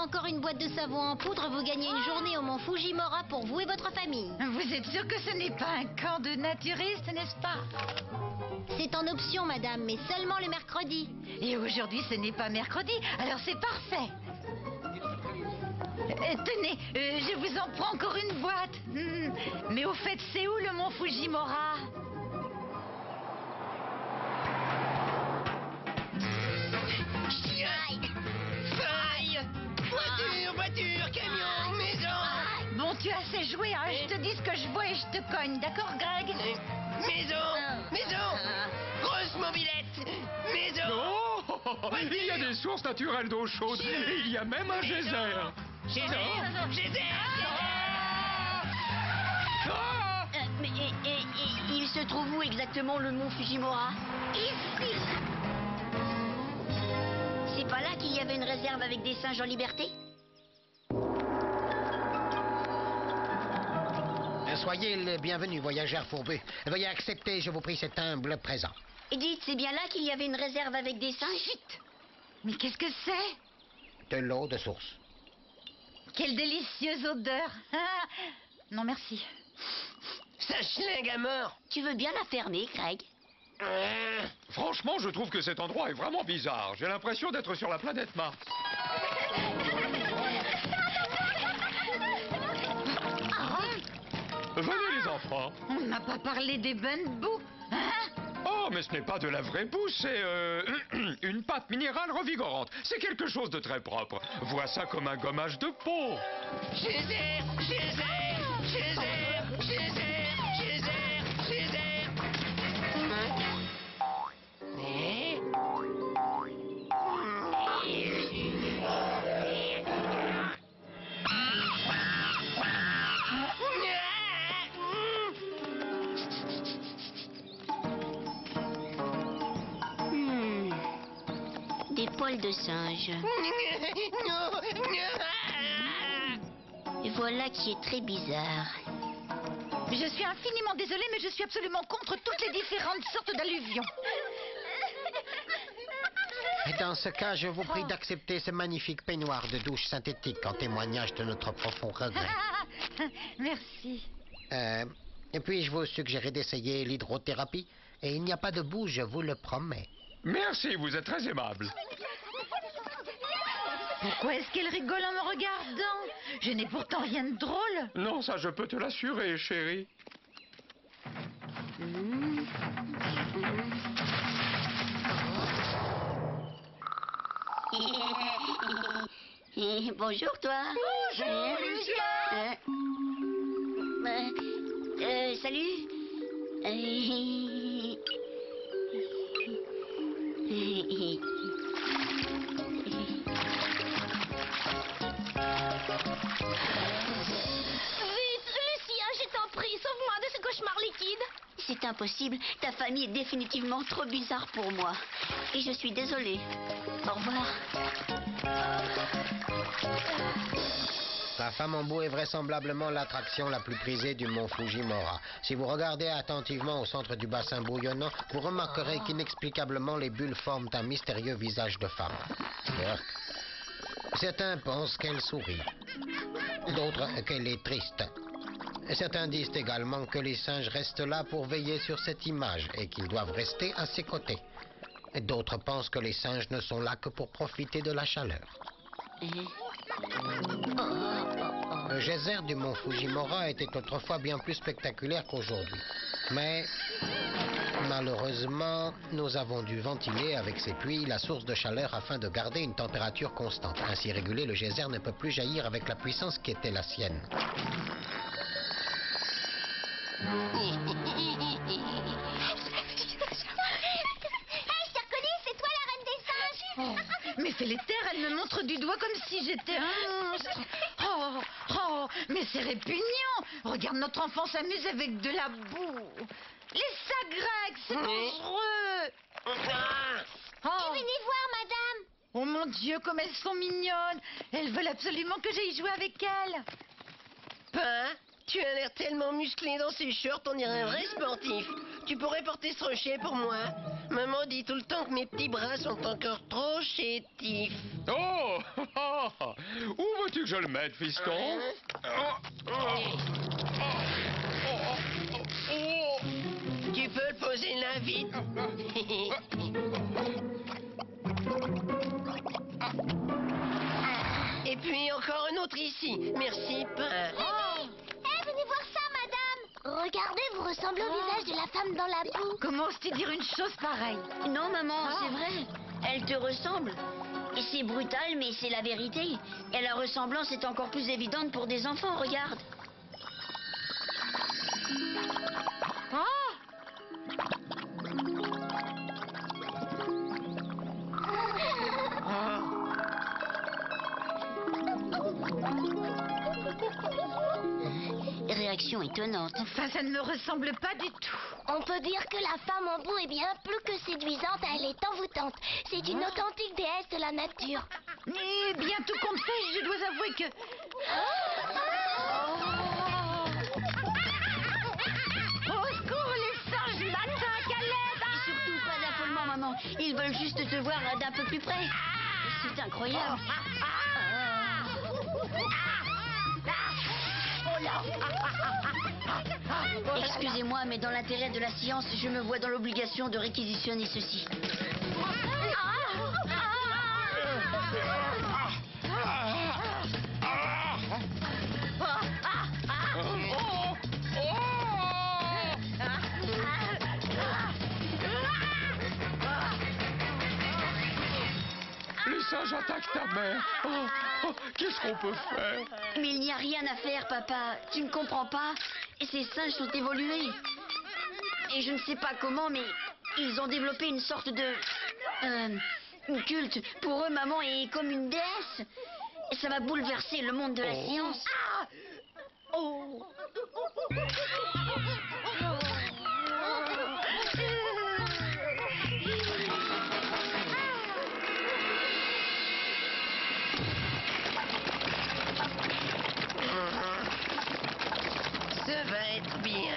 encore une boîte de savon en poudre, vous gagnez une journée au mont Fujimura pour vous et votre famille. Vous êtes sûr que ce n'est pas un camp de naturistes, n'est-ce pas? C'est en option, madame, mais seulement le mercredi. Et aujourd'hui, ce n'est pas mercredi, alors c'est parfait. Tenez, je vous en prends encore une boîte. Mais au fait, c'est où le mont Fujimura? Voiture, camion, maison. Bon, tu as assez joué, hein. Je te dis ce que je vois et je te cogne, d'accord, Greg? Maison, grosse mobilette, maison. Oh, il y a des sources naturelles d'eau chaude. Et il y a même un geyser. Geyser. Ah! Mais il se trouve où exactement le mont Fujimura? Ici. C'est pas là qu'il y avait une réserve avec des singes en liberté? Soyez le bienvenu, voyageurs fourbus. Veuillez accepter, je vous prie, cet humble présent. Et dites, c'est bien là qu'il y avait une réserve avec des singes? Chut! Mais qu'est-ce que c'est? De l'eau de source. Quelle délicieuse odeur! Ah, non, merci. Ça schlingue à mort. Tu veux bien la fermer, Greg? Franchement, je trouve que cet endroit est vraiment bizarre. J'ai l'impression d'être sur la planète Mars. Venez les enfants. On n'a pas parlé des bunboo, hein? Oh, mais ce n'est pas de la vraie boue, c'est une pâte minérale revigorante. C'est quelque chose de très propre. Vois ça comme un gommage de peau. Geyser. Des poils de singe. Et voilà qui est très bizarre. Je suis infiniment désolée, mais je suis absolument contre toutes les différentes sortes d'alluvions. Et dans ce cas, je vous prie d'accepter ce magnifique peignoir de douche synthétique en témoignage de notre profond regret. Merci. Et puis-je vous suggérer d'essayer l'hydrothérapie? Et il n'y a pas de boue, je vous le promets. Merci, vous êtes très aimable. Pourquoi est-ce qu'elle rigole en me regardant? Je n'ai pourtant rien de drôle. Non, ça je peux te l'assurer, chérie. Bonjour, toi. Bonjour, Lucien. Salut. Vite, Lucien, je t'en prie, sauve-moi de ce cauchemar liquide. C'est impossible. Ta famille est définitivement trop bizarre pour moi. Et je suis désolée. Au revoir. La femme en boue est vraisemblablement l'attraction la plus prisée du mont Fujimura. Si vous regardez attentivement au centre du bassin bouillonnant, vous remarquerez qu'inexplicablement les bulles forment un mystérieux visage de femme. Certains pensent qu'elle sourit, d'autres qu'elle est triste. Certains disent également que les singes restent là pour veiller sur cette image et qu'ils doivent rester à ses côtés. D'autres pensent que les singes ne sont là que pour profiter de la chaleur. Le geyser du mont Fujimura était autrefois bien plus spectaculaire qu'aujourd'hui. Mais malheureusement, nous avons dû ventiler avec ces pluies la source de chaleur afin de garder une température constante. Ainsi régulée, le geyser ne peut plus jaillir avec la puissance qui était la sienne. Mais Félétère, elle me montre du doigt comme si j'étais un monstre. Oh, mais c'est répugnant. Regarde notre enfant s'amuse avec de la boue. Laisse ça, Greg, c'est dangereux. Venez voir, madame. Oh mon Dieu, comme elles sont mignonnes. Elles veulent absolument que j'aille jouer avec elles. Pain, tu as l'air tellement musclé dans ces shorts, on dirait un vrai sportif. Tu pourrais porter ce rocher pour moi? Maman dit tout le temps que mes petits bras sont encore trop chétifs. Oh! Où veux-tu que je le mette, fiston? Tu peux le poser là, vite. Et puis encore un autre ici. Merci, Pain. Venez voir ça, madame. Regardez, vous ressemblez au visage de la femme dans la boue. Comment oses-tu dire une chose pareille? Non, maman, c'est vrai. Elle te ressemble. Et c'est brutal, mais c'est la vérité. Et la ressemblance est encore plus évidente pour des enfants, regarde. Réaction étonnante. Enfin, ça ne me ressemble pas du tout. On peut dire que la femme en boue est bien plus que séduisante, elle est envoûtante. C'est une authentique déesse de la nature. Mais bien tout compte fait, je dois avouer que... Au secours, les singes m'attaquent à l'aide! Et surtout pas d'affolement, maman. Ils veulent juste te voir d'un peu plus près. C'est incroyable. Excusez-moi, mais dans l'intérêt de la science, je me vois dans l'obligation de réquisitionner ceci. Les singes attaquent ta mère. Qu'est-ce qu'on peut faire? Mais il n'y a rien à faire, papa. Tu ne comprends pas. Et ces singes sont évolués. Et je ne sais pas comment, mais ils ont développé une sorte de... culte. Pour eux, maman est comme une déesse. Et ça va bouleverser le monde de la science. Ça va être bien.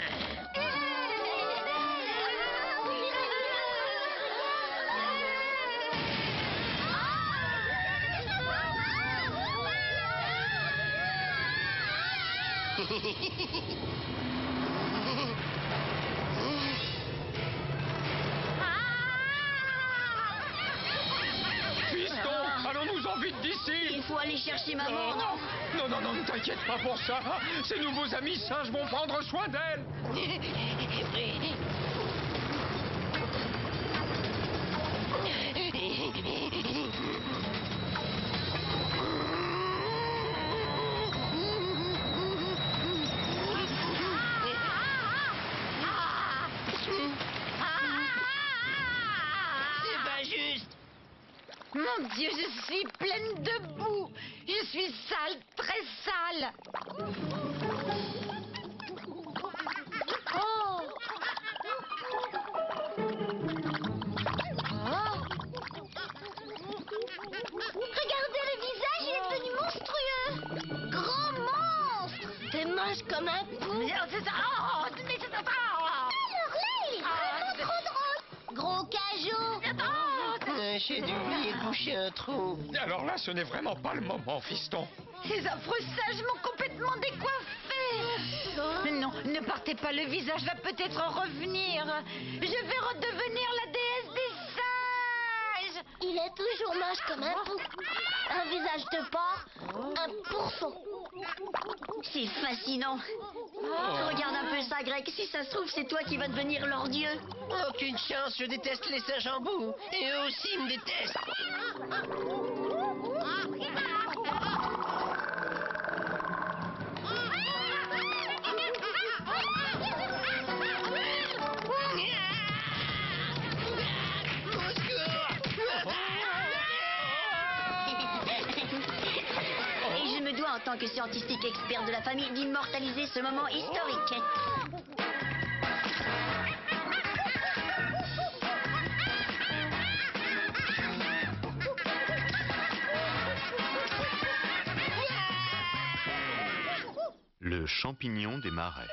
Fiston, allons-nous-en vite d'ici. Il faut aller chercher maman, non? Non, ne t'inquiète pas pour ça. Ces nouveaux amis singes vont prendre soin d'elle. C'est pas juste. Mon Dieu, je suis pleine de boue. Je suis sale, très sale. Regardez, le visage, il est devenu monstrueux. Grand monstre. T'es moche comme un pou. Mais c'est ça. Mais c'est ça. Alors là, il est vraiment trop drôle. Gros cajou. J'ai dû oublier de boucher un trou. Alors là, ce n'est vraiment pas le moment, fiston. Ces affreux singes m'ont complètement décoiffée. Mais non, ne partez pas, le visage va peut-être revenir. Je vais redevenir la déesse des singes. Il est toujours moche comme un pou. Un visage de porc, un pourceau. C'est fascinant. Regarde un peu ça, Greg. Si ça se trouve, c'est toi qui vas devenir leur dieu. Aucune chance, je déteste les singes en boue. Et eux aussi me détestent. Et je me dois, en tant que scientifique expert de la famille, d'immortaliser ce moment historique. Le champignon des marais.